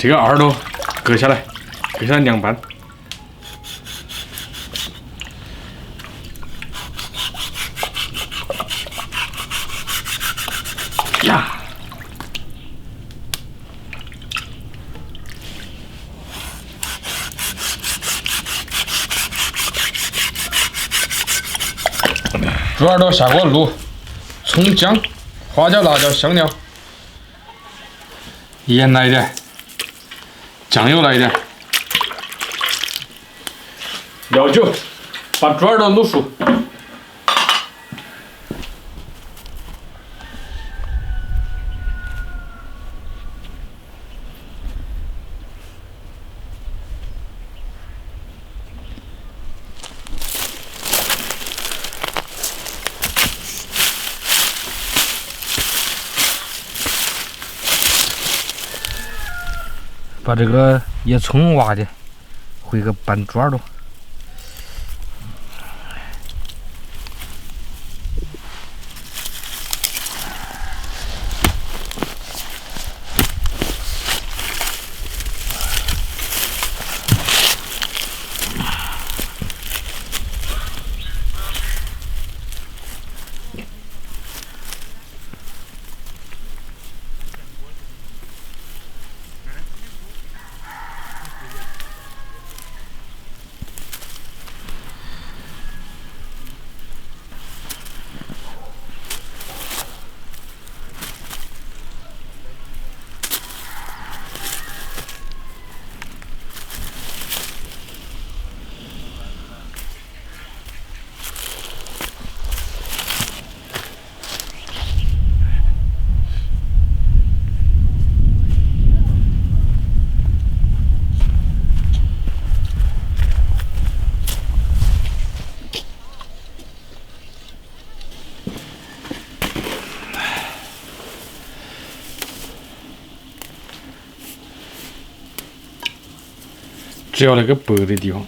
这个耳朵割下来凉拌。呀！猪耳朵下锅卤，葱姜、花椒、辣椒、香料，盐来一点，酱油来一点，料酒，把猪耳朵卤熟。把这个野葱挖的，回个拌猪耳朵。只要那个白的地方。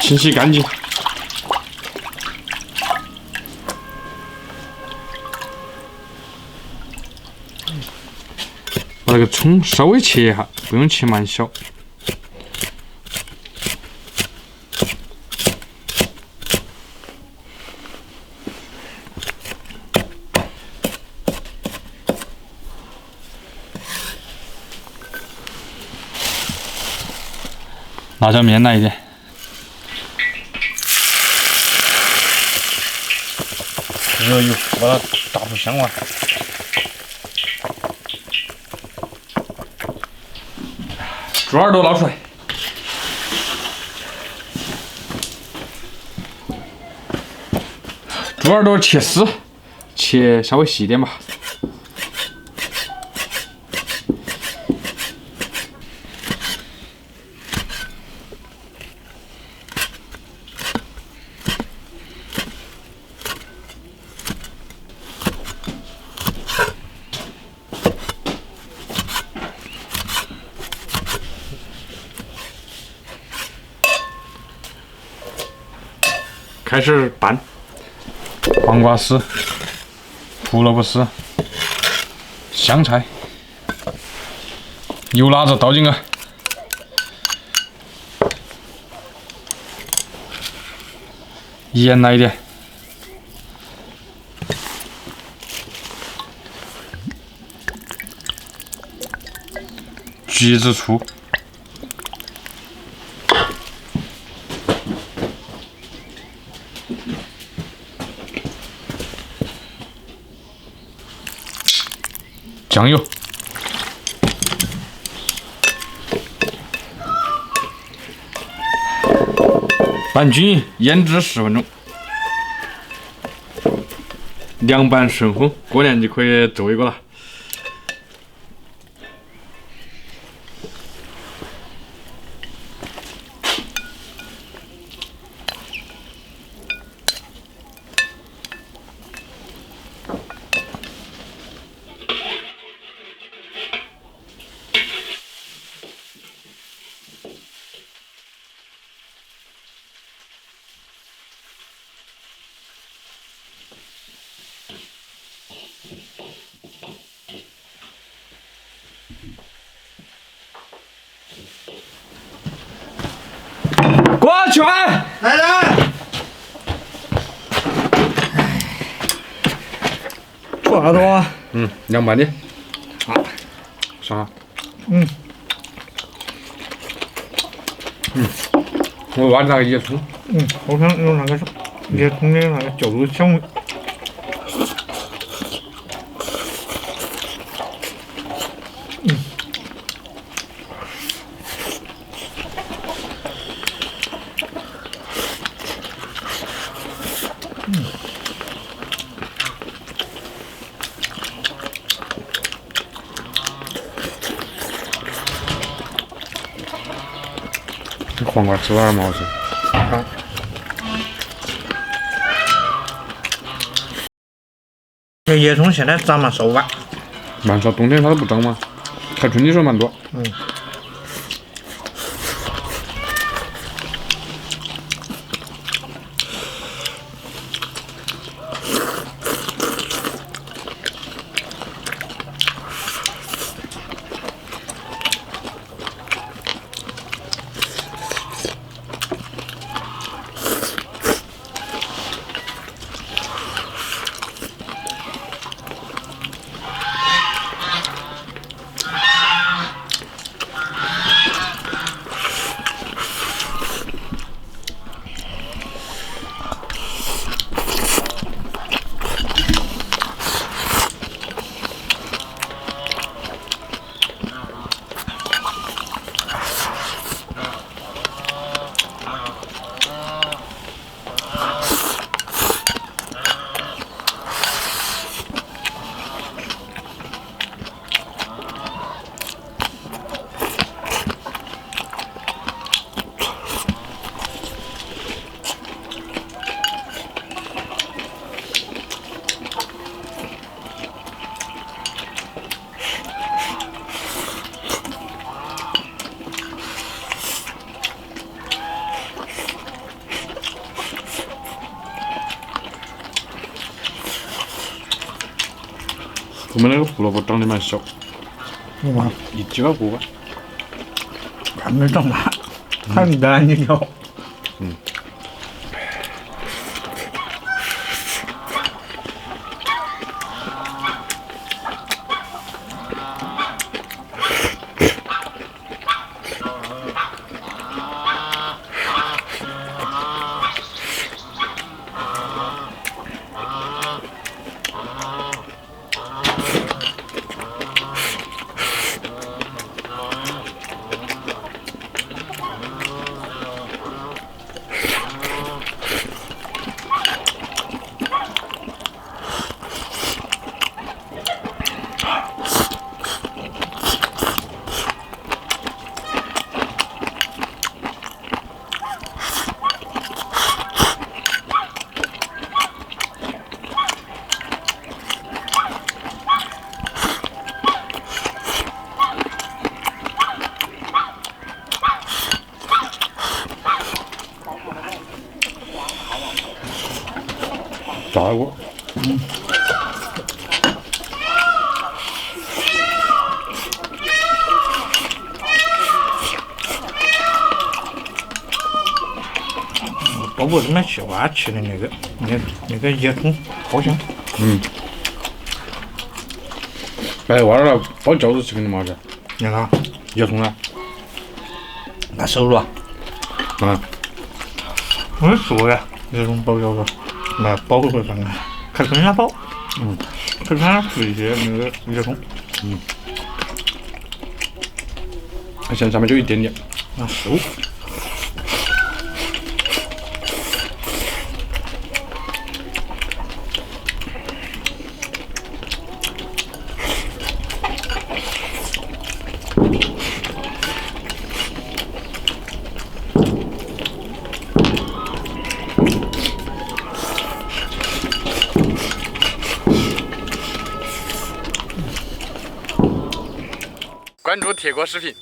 清洗干净。把那个葱稍微切一下，不用切蛮小。辣椒面来一点。热油，把它打出香味。猪耳朵捞出来，猪耳朵切丝，切稍微细一点吧。开始拌黄瓜丝、胡萝卜丝、香菜、油辣子倒进去，盐来一点，橘子醋。酱油，拌均匀，腌制10分钟，凉拌顺风，过年就可以做一个了。吃饭。来人！做啥多？凉拌的。好。啥？我挖的那个野葱。我想用那个野葱的那个椒油香味。这黄瓜吃完蛮好吃。好。这野葱现在长蛮熟吧？蛮少，冬天它都不长嘛，开春的时候蛮多。我们那个胡萝卜长得蛮小，一鸡巴过吧。还没长大，还没干净条。炸过。包括他妈喜欢吃的那个野葱，好香。白娃儿包饺子吃肯定蛮好吃。你看，野葱啊，那收入啊，我说呀，野葱包饺子，那包会看看，开春来包，开春吃一些那个野葱，现在上面就一点点，那熟。关注铁锅视频。